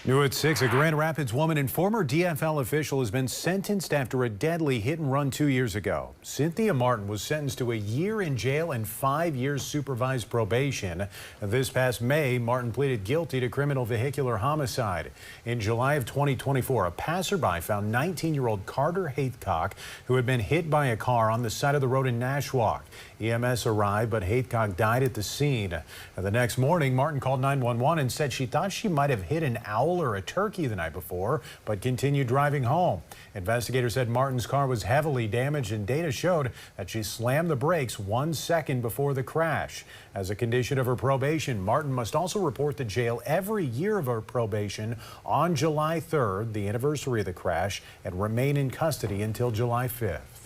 New at 6, a Grand Rapids woman and former DFL official has been sentenced after a deadly hit and run 2 years ago. Cynthia Martin was sentenced to a year in jail and 5 years supervised probation. This past May, Martin pleaded guilty to criminal vehicular homicide. In July of 2024, a passerby found 19-year-old Carter Haycock, who had been hit by a car on the side of the road in Nashwauk. EMS arrived, but Haycock died at the scene. The next morning, Martin called 911 and said she thought she might have hit an owl or a turkey the night before, but continued driving home. Investigators said Martin's car was heavily damaged, and data showed that she slammed the brakes 1 second before the crash. As a condition of her probation, Martin must also report to jail every year of her probation on July 3rd, the anniversary of the crash, and remain in custody until July 5th.